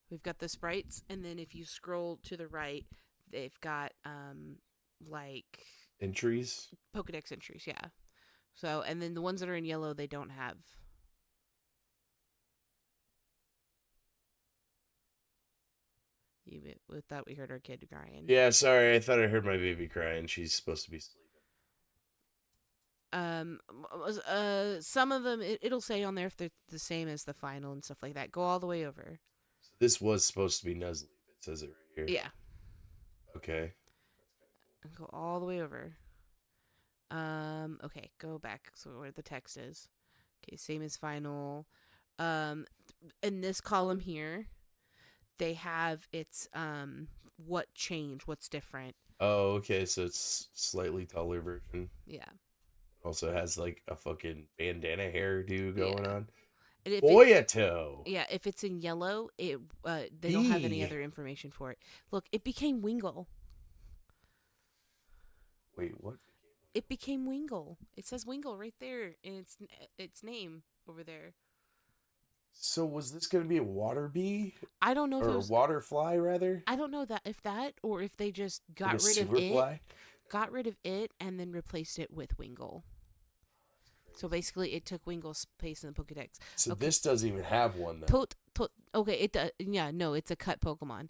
We've got the sprites, and then if you scroll to the right, they've got like Entries. Pokedex entries. Yeah. So, and then the ones that are in yellow, they don't have. You we thought we heard our kid crying. Yeah, sorry. I thought I heard my baby crying. She's supposed to be sleeping. Um, some of them it'll say on there if they're the same as the final and stuff like that. Go all the way over. So this was supposed to be Nuzleaf. It says it right here. Yeah, Okay. go all the way over. Okay, go back so where the text is. Okay, same as final. Um, in this column here, they have its what changed, what's different. Oh, okay. So it's slightly taller version. Yeah, Also has like a fucking bandana hairdo going yeah. on. And if it Boyato. yeah, if it's in yellow, it they don't have any B. other information for it. Look, it became Wingle. Wait, what? It became Wingle. It says Wingle right there in its name over there. So was this going to be a water bee I don't know if it or a was. water fly rather? I don't know that if that or if they just Like a sewer fly? got rid of it, and then replaced it with Wingle. So basically, it took Wingle's place in the Pokedex. So Okay, this doesn't even have one then. Okay, it does. Yeah, no, it's a cut Pokemon.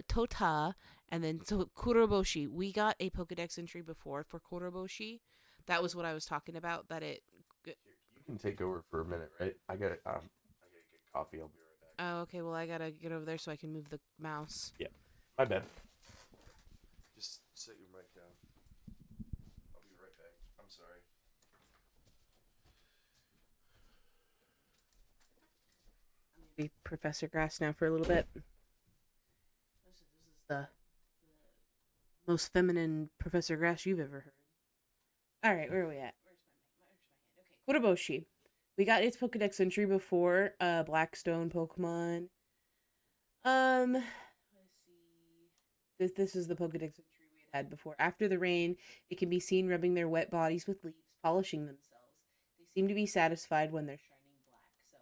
Tota, and then so Kuroboshi. We got a Pokedex entry before for Kuroboshi. That was what I was talking about. That it. You can take over for a minute, right? I gotta get coffee. I'll be right back. Oh, okay. Well, I gotta get over there so I can move the mouse. Yeah, my bad. Just set your mic down. I'll be right back. I'm sorry. Be Professor Grass now for a little bit. This is the most feminine Professor Grass you've ever heard. All right, where are we at? Where's my hand? Okay, Kuroboshi. We got its Pokedex entry before Blackstone Pokemon. Let's see. This is the Pokedex entry we had before. After the rain, it can be seen rubbing their wet bodies with leaves, polishing themselves. They seem to be satisfied when they're shining black. So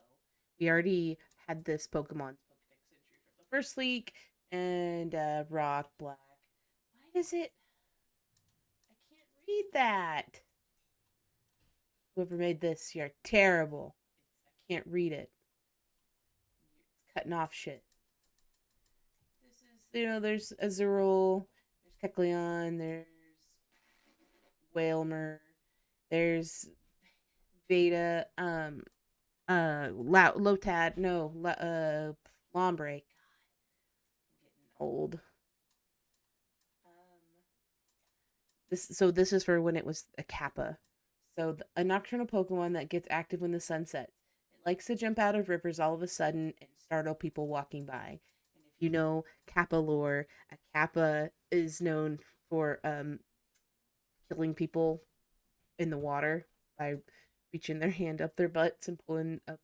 we already had this Pokemon's Pokedex entry from the first leak and Rock Black. Why does it? I can't read that. Whoever made this, you're terrible. I can't read it. It's cutting off shit. This is, there's Azurill, there's Kecleon, there's Whalmer, there's Veda, Lotad, no, Lombre. God, I'm getting old. This is for when it was a Kappa. So a nocturnal Pokemon that gets active when the sun sets. It likes to jump out of rivers all of a sudden and startle people walking by. And if you know Kappa lore, a Kappa is known for killing people in the water by reaching their hand up their butts and pulling up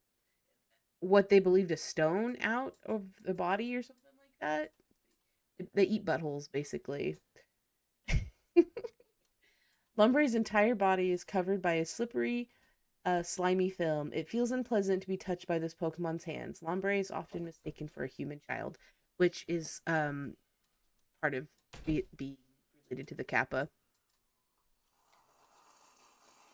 what they believed a stone out of the body or something like that. They eat buttholes, basically. Lumbre's entire body is covered by a slippery, slimy film. It feels unpleasant to be touched by this Pokemon's hands. Lombre is often mistaken for a human child, which is part of being related to the Kappa.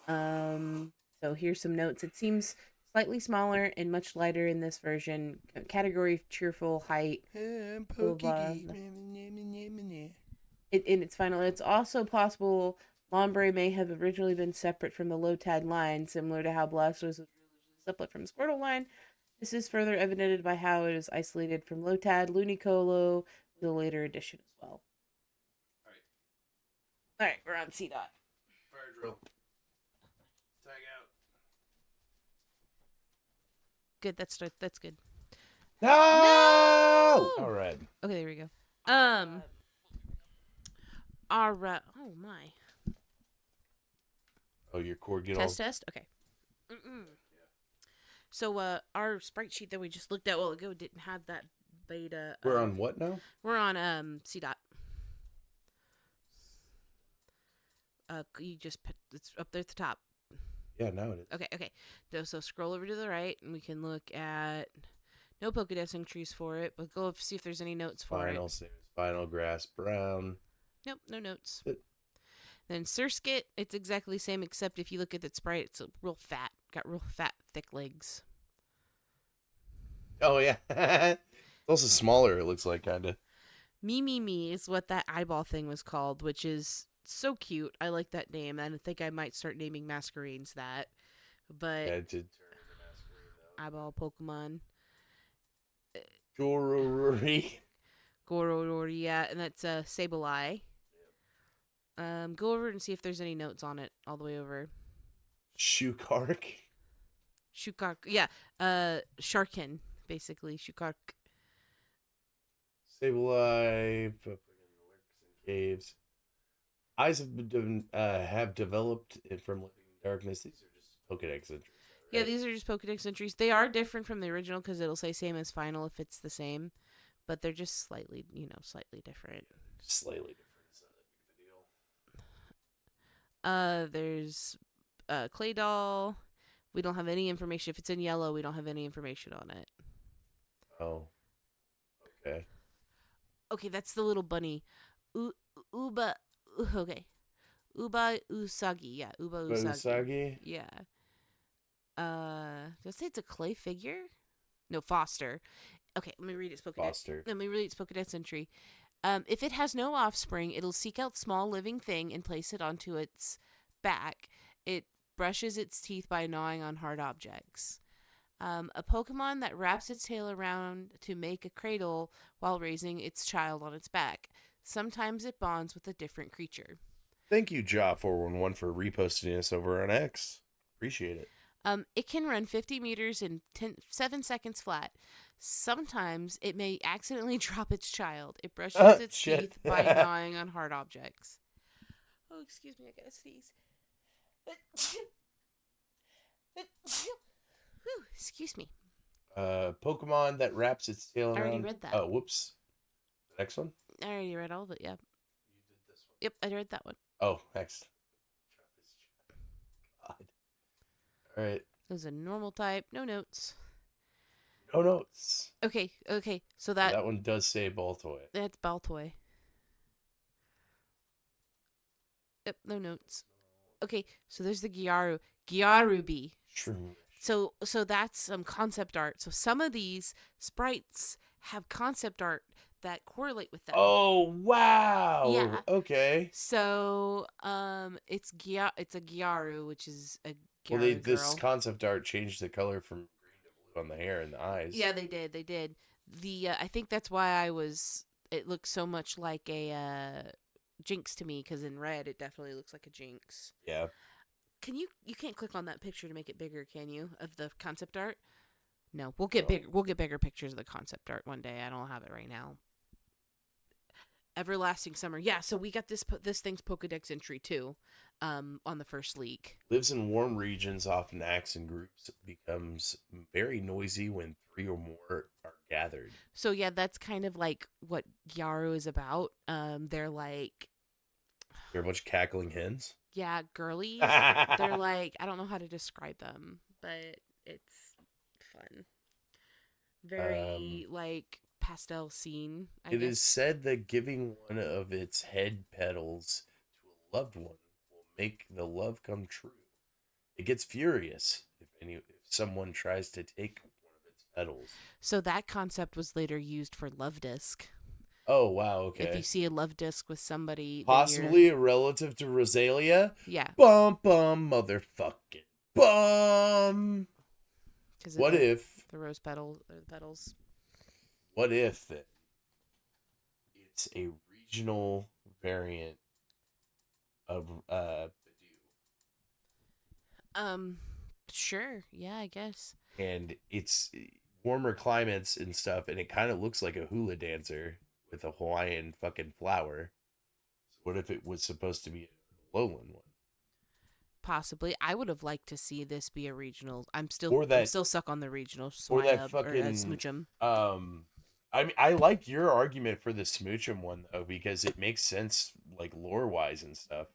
So here's some notes. It seems slightly smaller and much lighter in this version. Category cheerful, height. I'm Blah, blah, blah. In its final, it's also possible Lombre may have originally been separate from the Lotad line, similar to how Blastoise was originally separate from the Squirtle line. This is further evidenced by how it is isolated from Lotad, Lunicolo, with a later addition as well. Alright, we're on C dot. Fire drill. Tag out. Good, that's good. No! No! All right. Okay, there we go. Alright. Oh my. Oh, your cord get Test. Okay. Mm-mm. So our sprite sheet that we just looked at a while ago didn't have that beta. We're on what now? We're on C dot. You just put it's up there at the top. Yeah, now it is. Okay. So scroll over to the right, and we can look at. No Pokedex entries for it, but go see if there's any notes for Final, it. same as final, grass, brown. Nope, no notes. It- Then Surskit, it's exactly the same, except if you look at its sprite, it's real fat. Got real fat, thick legs. Oh, yeah. It's also smaller, it looks like, kind of. Me is what that eyeball thing was called, which is so cute. I like that name, and I think I might start naming masquerades that. But Yeah, it did turn into masquerade, though. eyeball Pokemon. Gorori. Gorori, yeah, and that's Sableye. Go over and see if there's any notes on it all the way over. Shukark. Shukark, yeah, Sharkin, basically, Shukark. Sableye. Lurks in caves. Eyes have developed from living in darkness. These are just Pokedex entries. Yeah, Right? these are just Pokedex entries. They are different from the original because it'll say same as final if it's the same, but they're just slightly, slightly different. Slightly different. It's not that big of a deal. There's Clay Doll. We don't have any information. If it's in yellow, we don't have any information on it. Oh. Okay. Okay, that's the little bunny. Uba. Okay. Uba Usagi. Yeah, Uba Usagi. Usagi? Yeah. Does it say it's a clay figure? No, Foster. Okay, let me read its Pokedex. Foster. Let me read its Pokedex entry. If it has no offspring, it'll seek out small living thing and place it onto its back. It brushes its teeth by gnawing on hard objects. A Pokemon that wraps its tail around to make a cradle while raising its child on its back. Sometimes it bonds with a different creature. Thank you, Ja411, for reposting us over on X. Appreciate it. It can run 50 meters in 7 seconds flat. Sometimes it may accidentally drop its child. It brushes its Shit. teeth by gnawing on hard objects. Oh, excuse me, I gotta sneeze. Excuse me. Pokemon that wraps its tail around. I already read that. Oh, whoops. The next one? I already read all of it, yeah. You did this one. Yep, I read that one. Oh, next. God. All right. It was a normal type, no notes. No notes. Okay, so That one does say Baltoy. that's Baltoy. Yep, no notes. Okay, so there's the Gyarubi. True. So that's some concept art. So some of these sprites have concept art that correlate with them. Oh, wow. Yeah. Okay. So it's a Gyaru, which is a Gyaru Well, girl. this concept art changed the color from green to blue on the hair and the eyes. Yeah, they did. The I think that's why it looks so much like a Jinx to me, because in red it definitely looks like a Jinx. Yeah. You can't click on that picture to make it bigger, can you? Of the concept art? No, we'll get bigger pictures of the concept art one day. I don't have it right now. Everlasting Summer. Yeah, so we got this thing's Pokedex entry too, on the first leak. Lives in warm regions, often acts in groups, becomes very noisy when 3 or more are gathered. So yeah, that's kind of like what Gyaru is about. They're like, They're a bunch of cackling hens. yeah, girlies. They're like, I don't know how to describe them, but it's fun. Very like pastel scene. It is said that giving one of its head petals to a loved one will make the love come true. It gets furious if someone tries to take one of its petals. So that concept was later used for love disc. Oh, wow, okay. If you see a love disc with somebody, possibly a relative to Rosalia. Yeah. Bum, motherfucking bum. What if the rose petals or the petals? What if then it's a regional variant of Badoo? Sure. Yeah, I guess. And it's warmer climates and stuff, and it kind of looks like a hula dancer with a Hawaiian fucking flower. So what if it was supposed to be a lowland one? Possibly. I would have liked to see this be a regional. I'm still stuck on the regional Swinub or Smoochum. I mean, I like your argument for the Smoochum one though, because it makes sense, like lore wise and stuff.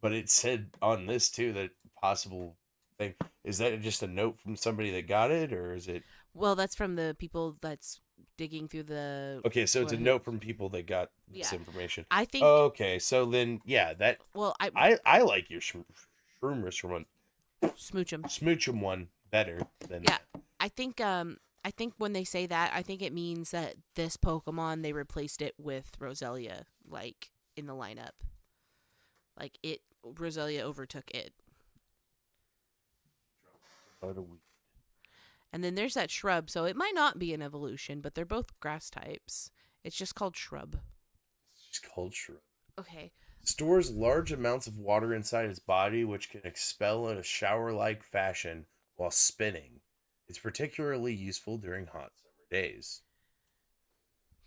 But it said on this too that possible thing, is that just a note from somebody that got it, or is it? Well, that's from the people that's digging through the. Okay, so it's a What? note from people that got this Yeah, information. I think. Okay, so then yeah, that Well, I I like your shroomers one, smooch 'em. smoochum one better than Yeah, I think. I think when they say that, I think it means that this Pokemon they replaced it with Roselia, like in the lineup. Like it, Roselia overtook it. about a week. And then there's that shrub, so it might not be an evolution, but they're both grass types. It's just called shrub. It's just called shrub. Okay. Stores large amounts of water inside its body, which can expel in a shower-like fashion while spinning. It's particularly useful during hot summer days.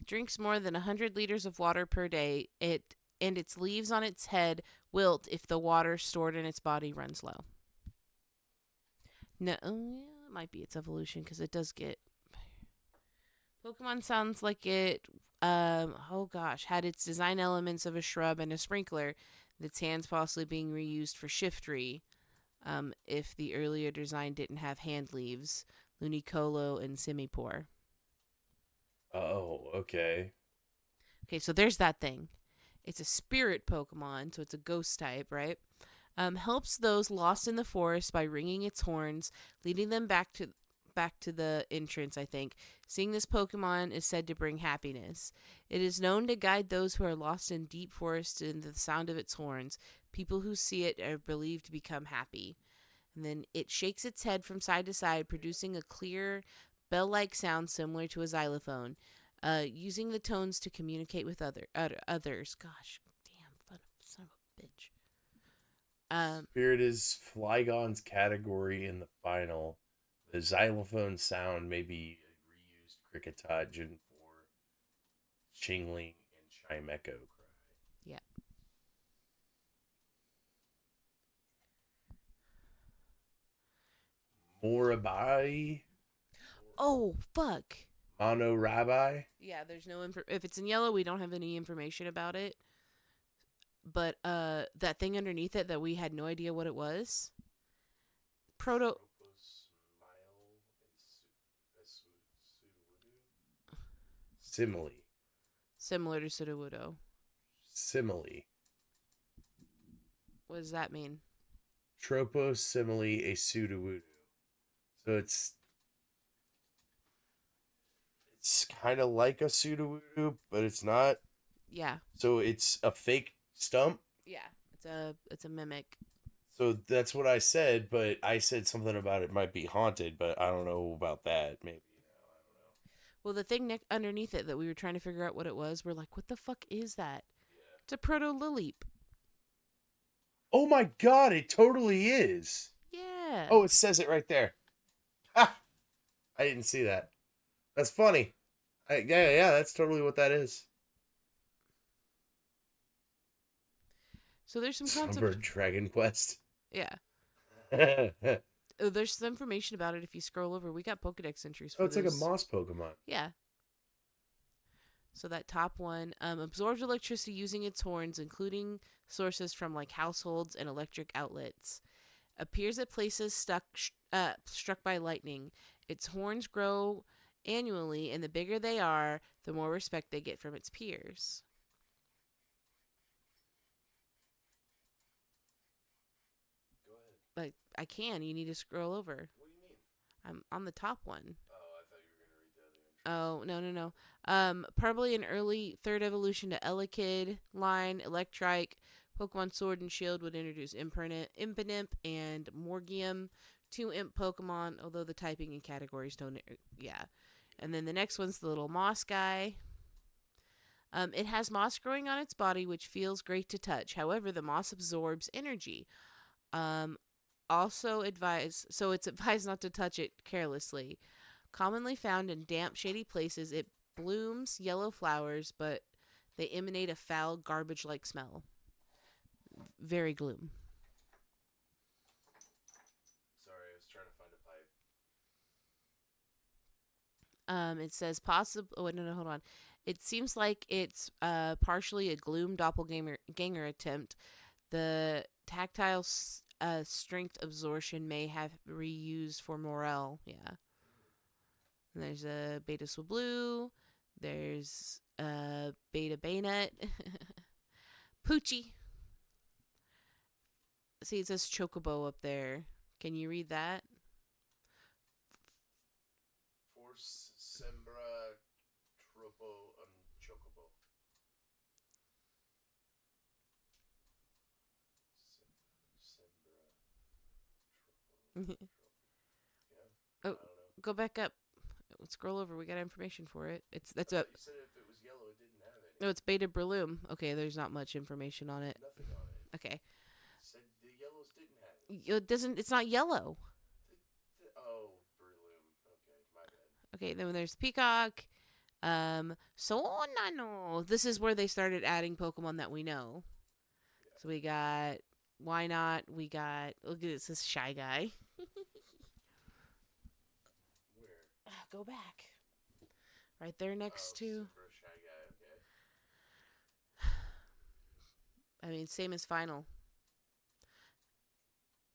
Drinks more than 100 liters of water per day. It and its leaves on its head wilt if the water stored in its body runs low. No, it might be its evolution because it does get. Pokemon sounds like it. Oh gosh, had its design elements of a shrub and a sprinkler. Its hands possibly being reused for Shiftry. If the earlier design didn't have hand leaves, Lunicolo and Simipour. Oh, okay. Okay, so there's that thing. It's a spirit Pokemon, so it's a ghost type, right? Helps those lost in the forest by ringing its horns, leading them back to the entrance, I think. Seeing this Pokemon is said to bring happiness. It is known to guide those who are lost in deep forests in the sound of its horns. People who see it are believed to become happy. And then it shakes its head from side to side, producing a clear, bell like sound similar to a xylophone, using the tones to communicate with others. Gosh, damn, son of a bitch. Spirit is Flygon's category in the final. The xylophone sound may be a reused Cricketajin for Chingling and Chimecho cry. Yeah. Morabai? Oh, fuck. Mono Rabbi? Yeah, there's no if it's in yellow, we don't have any information about it. But that thing underneath it that we had no idea what it was. Proto Simile. similar to Sudowoodo. Simile. What does that mean? Tropos simile a Sudowoodo. So it's kind of like a Sudowoodo, but it's not. Yeah. So it's a fake stump. Yeah. It's a mimic. So that's what I said, but I said something about it might be haunted, but I don't know about that. Maybe. Well, the thing underneath it that we were trying to figure out what it was, we're like, what the fuck is that? It's a proto Lilleep. Oh my god, it totally is. Yeah. Oh, it says it right there. Ha! I didn't see that. That's funny. Yeah, that's totally what that is. So there's some Sunbird Dragon Quest. Yeah. Oh, Oh, there's some information about it if you scroll over. We got Pokedex entries for it's like a moss Pokemon. Yeah. So that top one absorbs electricity using its horns, including sources from like households and electric outlets. Appears at places struck by lightning. Its horns grow annually, and the bigger they are, the more respect they get from its peers. Go ahead. But I can. You need to scroll over. What do you mean? I'm on the top one. Oh, I thought you were going to read the other Oh, no. Probably an early third evolution to Elekid line, Electrike, Pokemon Sword and Shield would introduce Impidimp and Morgium, two Imp Pokemon, although the typing and categories don't. Yeah. And then the next one's the little moss guy. It has moss growing on its body, which feels great to touch. However, the moss absorbs energy. Um, so it's advised not to touch it carelessly. Commonly found in damp, shady places, it blooms yellow flowers, but they emanate a foul, garbage like smell. Very gloom. Sorry, I was trying to find a pipe. It says possible. Oh, no, hold on. It seems like it's partially a gloom doppelganger attempt. The tactile strength absorption may have reused for morale. Yeah. And there's a beta Swablu. There's a beta Bayonet. Poochie. See, it says Chocobo up there. Can you read that? Force Sembra Tropo Chocobo. Sembra Tropo. Yeah. Oh, I don't know. go back up. Let's scroll over. We got information for it. That's I a. thought you said if it was yellow, it didn't have any. No, it's beta Breloom. Okay, there's not much information on it. Nothing on it. Okay. Said the yellows didn't have it. It doesn't. It's not yellow. Oh, Breloom. Okay, my bad. Okay, then there's Peacock. Sonano. This is where they started adding Pokemon that we know. Yeah. So we got Why Not? We got look at this Shy Guy. Where? Go back. Right there next to. Super Shy Guy. Okay. I mean, same as Final.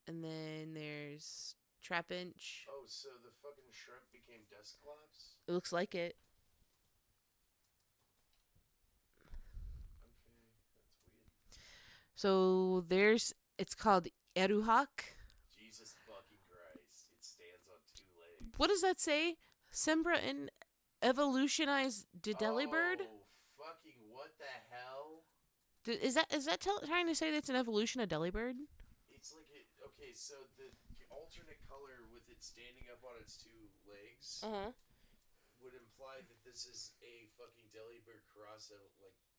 And then there's Trapinch. Oh, so the fucking shrimp became Dusclops? It looks like it. Okay, that's weird. So there's. It's called Eruhak. Jesus fucking Christ. It stands on 2 legs. What does that say? Sembra and evolutionized Delibird? Oh, fucking what the hell? Is that trying to say that's an evolution of Delibird? It's like it. Okay, so the alternate color with it standing up on its 2 legs would imply that this is a fucking Delibird cross like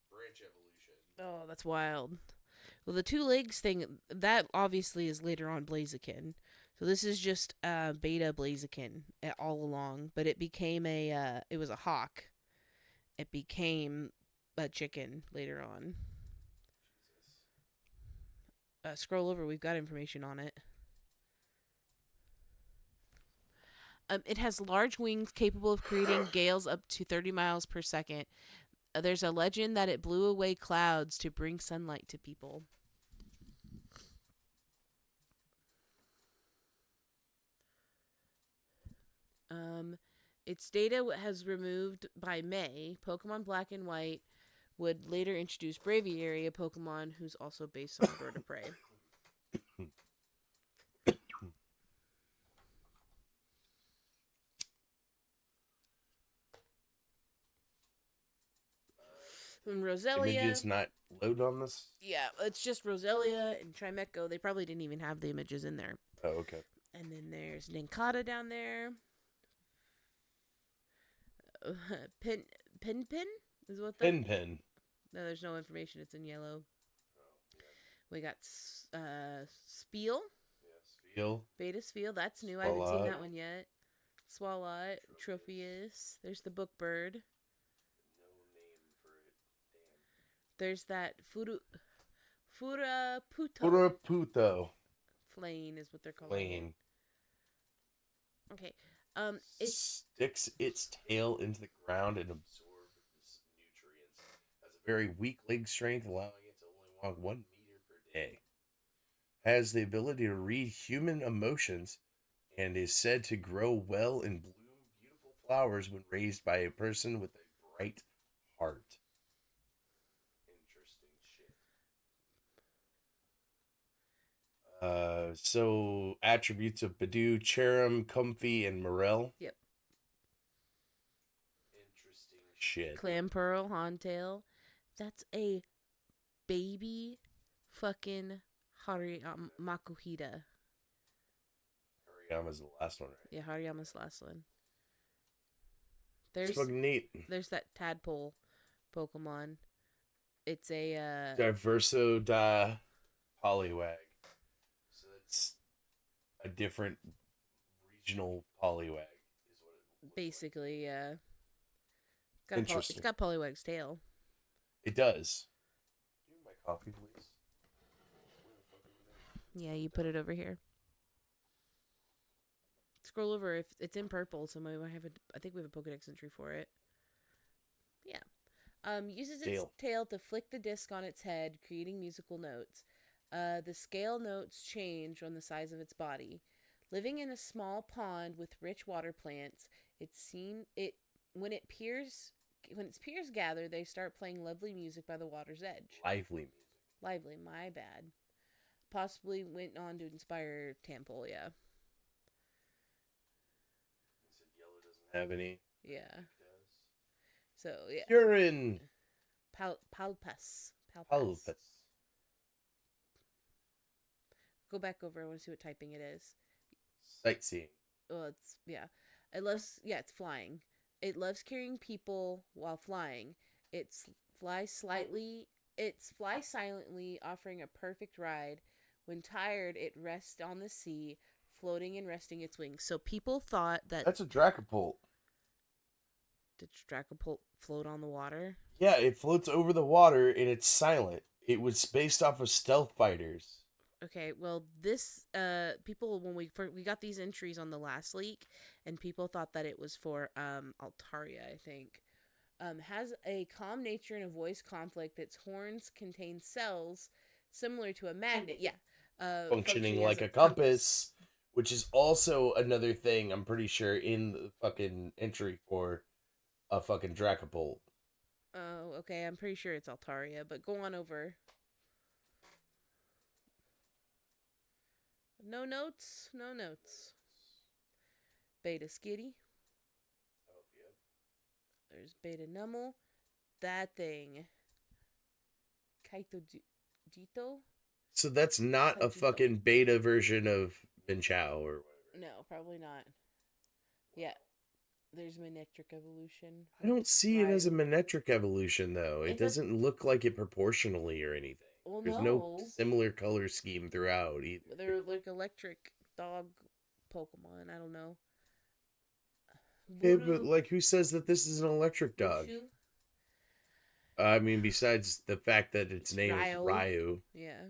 branch evolution. Oh, that's wild. Well, the 2 legs thing that obviously is later on Blaziken. So this is just beta Blaziken all along, but it became it was a hawk. It became a chicken later on. Jesus. Scroll over. We've got information on it. It has large wings capable of creating gales up to 30 miles per second. There's a legend that it blew away clouds to bring sunlight to people. Its data has removed by May. Pokemon Black and White would later introduce Braviary, a Pokemon who's also based on Bird of Prey. From Roselia. Images not load on this? Yeah, it's just Roselia and Trimeco. They probably didn't even have the images in there. Oh, okay. And then there's Nincada down there. Pin is what the Pin. No, there's no information. It's in yellow. Oh, yeah. We got Spiel, Yeah, Spiel. Beta Spiel. That's new. I haven't seen Swalot. that one yet. Swalot, Tropius. There's the Bookbird. No name for it. Damn. There's that Furaputo. Puraputo. Flane is what they're calling Plane. it. Okay. It Sticks its tail into the ground and absorbs nutrients. Has a very weak leg strength, allowing it to only walk 1 meter per day. Has the ability to read human emotions and is said to grow well and bloom beautiful flowers when raised by a person with a bright heart. Interesting shit. So attributes of Badoo, Cherim, Comfy, and Morel. Yep. Interesting shit. Clamperl, Hontail. That's a baby fucking Makuhita. Hariyama's the last one, right? Yeah, Hariyama's last one. It's fucking neat. There's that tadpole Pokemon. It's a Diverso da Poliwag. So it's a different regional Poliwag, is what it looks basically like. It's got Poliwag's tail. It does. Give me my coffee, please. Yeah, you put it over here. Scroll over. If it's in purple, so I have I think we have a Pokedex entry for it. Yeah. Uses its tail to flick the disc on its head, creating musical notes. The scale notes change on the size of its body. Living in a small pond with rich water plants, It when its peers gather, they start playing lovely music by the water's edge. Lively music. Lively, my bad. Possibly went on to inspire Tampolia. You said yellow doesn't have any. Yeah. So yeah. Urine. Palpas. Pulpus. Go back over. I want to see what typing it is. Sightseeing. Well, it's it's flying. It loves carrying people while flying. It's flies silently, offering a perfect ride. When tired, it rests on the sea, floating and resting its wings. So people thought that That's a Dracopult. did Dracopult float on the water? Yeah, it floats over the water and it's silent. It was based off of stealth fighters. Okay, well, this people when we got these entries on the last leak, and people thought that it was for Altaria, I think. Has a calm nature and avoids conflict. Its horns contain cells similar to a magnet. Yeah, Functioning as like a compass, which is also another thing I'm pretty sure in the fucking entry for a fucking Dracopult. Oh, okay. I'm pretty sure it's Altaria, but go on over. No notes. No notes. Beta Skitty. Oh, yep. There's Beta Nummel. That thing. Kaito Dito? So that's not a fucking beta version of Minchao or whatever. No, probably not. Yeah. There's Manectric Evolution. I don't see it as a Manectric evolution, though. It It does- doesn't look like it proportionally or anything. Well, There's no similar color scheme throughout either. They're like electric dog Pokemon. I don't know. Okay, but like, who says that this is an electric dog? Bushu? I mean, besides the fact that its name is Ryu. Yeah.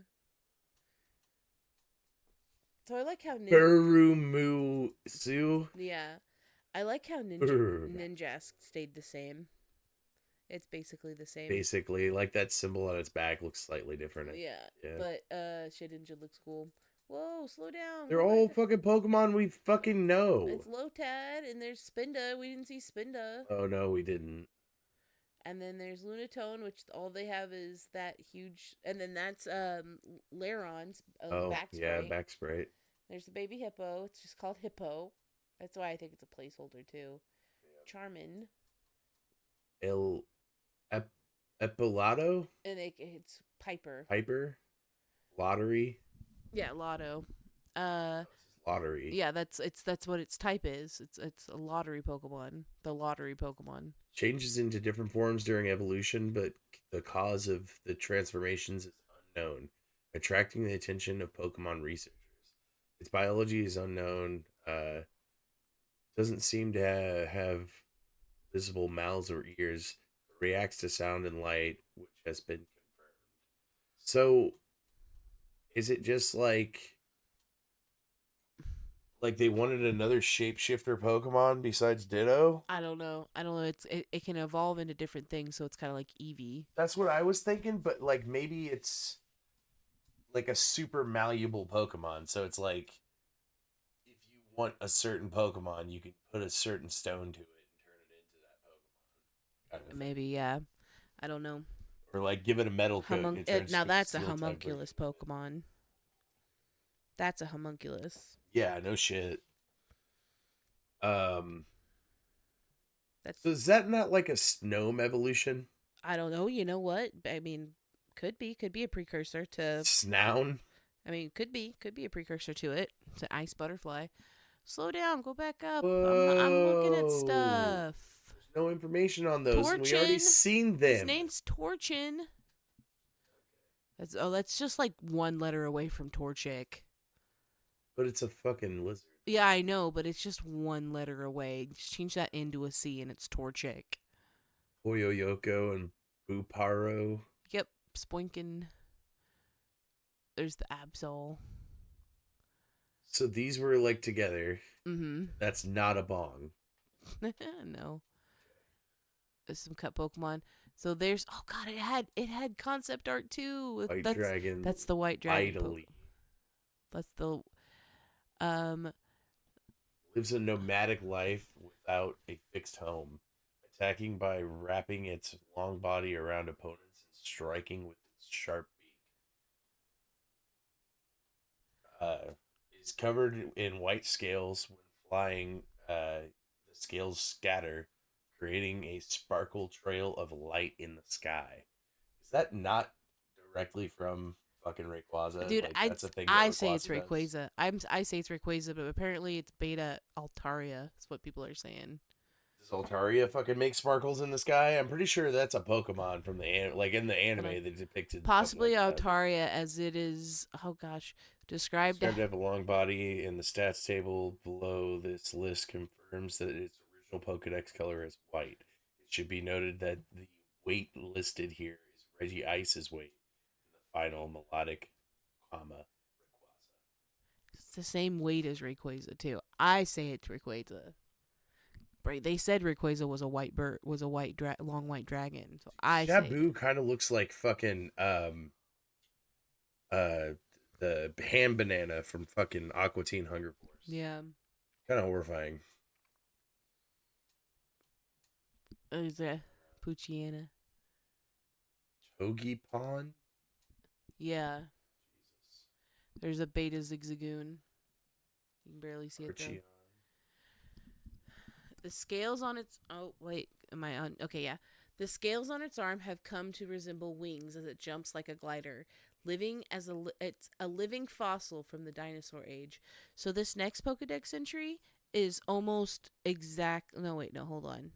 So I like how Burumusu. Yeah. I like how Ninjask stayed the same. It's basically the same. Basically, like that symbol on its back looks slightly different. Yeah. But Shedinja looks cool. Whoa, slow down. They're all fucking Pokemon we fucking know. It's Lotad, and there's Spinda. We didn't see Spinda. Oh no, we didn't. And then there's Lunatone, which all they have is that huge, and then that's Laron's back spray. Yeah, back spray. There's the baby hippo. It's just called Hippo. That's why I think it's a placeholder too. Yeah. Charmin. Epilado? And it's Piper. Piper? Lottery? Yeah, Lotto. Lottery. Yeah, that's what its type is. It's a lottery Pokemon. The lottery Pokemon. Changes into different forms during evolution, but the cause of the transformations is unknown, attracting the attention of Pokemon researchers. Its biology is unknown. Doesn't seem to have visible mouths or ears. Reacts to sound and light, which has been confirmed. So, is it just like they wanted another shapeshifter Pokemon besides Ditto? I don't know. It can evolve into different things, so it's kind of like Eevee. That's what I was thinking, but like maybe it's like a super malleable Pokemon. So it's like if you want a certain Pokemon, you can put a certain stone to it and turn it into that Pokemon. Kind of maybe, yeah. I don't know. Or like give it a metal coat. Now that's a homunculus Pokemon. That's a homunculus. Yeah, no shit. So is That's that not like a Snom evolution? I don't know. You know what? I mean, could be a precursor to. Snown? I mean, could be a precursor to it. It's an ice butterfly. Slow down. Go back up. Whoa. I'm looking at stuff. There's no information on those. And we already Torchin. seen them. His name's Torchin. That's just like one letter away from Torchic. But it's a fucking lizard. Yeah, I know, but it's just one letter away. Just change that into a C and it's Torchic. Oyoyoko and Buparo. Yep, Spoinkin. There's the Absol. So these were like together. Mm-hmm. That's not a bong. No. There's some cut Pokemon. So there's it had concept art too. White dragon. That's the white dragon. Idly. That's the lives a nomadic life with without a fixed home, attacking by wrapping its long body around opponents and striking with its sharp beak. Uh, is covered in white scales when flying. The scales scatter, creating a sparkle trail of light in the sky. Is that not directly from fucking Rayquaza? Dude, Like that's a thing that I say it's Rayquaza does. Rayquaza. I say it's Rayquaza, but apparently it's Beta Altaria. Is what people are saying. Does Altaria fucking make sparkles in the sky? I'm pretty sure that's a Pokemon from like in the Hold on. anime they depicted something Possibly like that. Altaria, as it is. Oh gosh, described. Described to have a long body, and the stats table below this list confirms that its original Pokedex color is white. It should be noted that the weight listed here is Reggie Ice's weight in the final melodic comma Rayquaza. It's the same weight as Rayquaza too. I say it's Rayquaza. Right? They said Rayquaza was a white bird, was a long white dragon. So I say, Shabu kind of looks like fucking uh the ham banana from fucking Aqua Teen Hunger Force. yeah. Kind of horrifying. Is that Puchiana? Togi Pond? Yeah. Jesus. There's a Beta Zigzagoon. You can barely see it though. Archeon. The scales on its wait, am I on? Okay, yeah. The scales on its arm have come to resemble wings as it jumps like a glider, living as it's a living fossil from the dinosaur age. So this next Pokédex entry is almost exact. No, wait, no, hold on.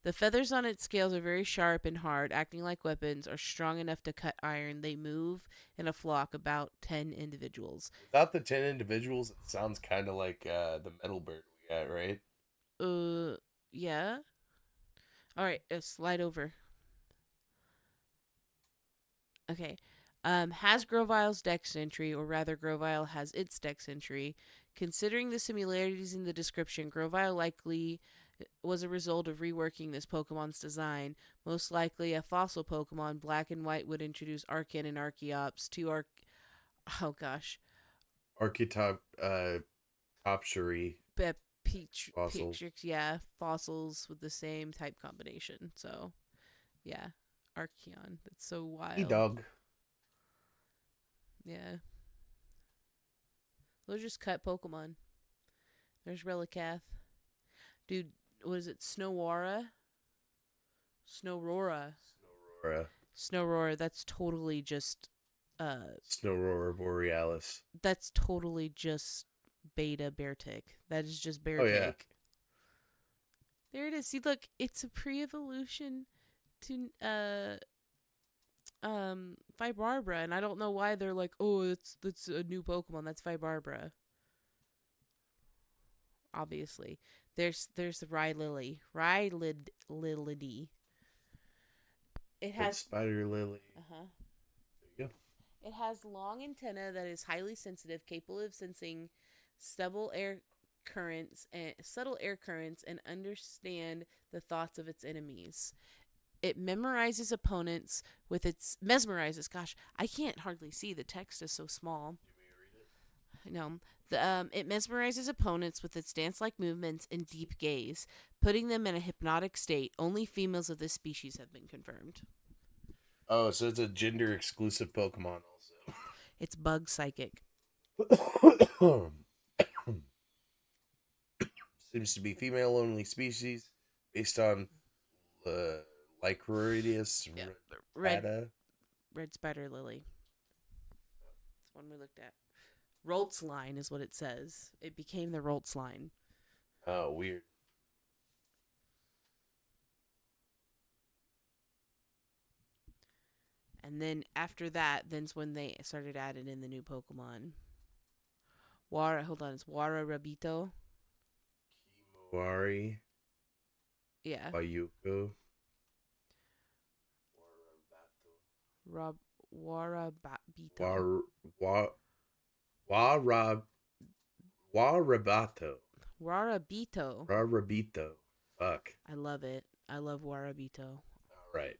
The feathers on its scales are very sharp and hard, acting like weapons, are strong enough to cut iron. They move in a flock, about 10 individuals. Without the 10 individuals, it sounds kind of like the metal bird we got, right? Uh, yeah. All right, slide over. Okay. Has Grovile's dex entry, or rather, Grovile has its dex entry. Considering the similarities in the description, Grovile likely was a result of reworking this Pokemon's design. Most likely, a fossil Pokemon, Black and White, would introduce Arcan and Archeops, oh gosh, Archetype, Topsuri fossil. yeah, fossils with the same type combination. So, yeah, Archeon. That's so E wild. dog. Yeah. Those are just cut Pokemon. There's Relicath. Dude, what is it? Snowara? Snowrora. Snorora. Snowrora, that's totally just Snorora Borealis. that's totally just beta Beartick. That is just Oh, yeah. Beartick. There it is. See, look, it's a pre-evolution to Vibarbra, and I don't know why they're like, oh, it's a new Pokemon. That's Vibarbra. Obviously, there's the Rylily, Rylility. It Red has Spider Lily. uh-huh. There you go. It has long antenna that is highly sensitive, capable of sensing subtle air subtle air currents, and understand the thoughts of its enemies. It memorizes opponents with its mesmerizes. Gosh, I can't hardly see. The text is so small. No, it mesmerizes opponents with its dance-like movements and deep gaze, putting them in a hypnotic state. Only females of this species have been confirmed. Oh, so it's a gender exclusive Pokemon It's bug psychic. also. Seems to be female only species based on Lycoridius Yeah, rata. red spider lily. That's one we looked at. Roltz line is what it says. It became the Roltz line. Oh, weird. And then after that, then's when they started adding in the new Pokemon. Hold on, it's Wara Rabito. Kimuari. Yeah. Bayuko. Rob Warabito. Warabato. Warabito. Warabito. Fuck. I love it. I love Warabito. All right.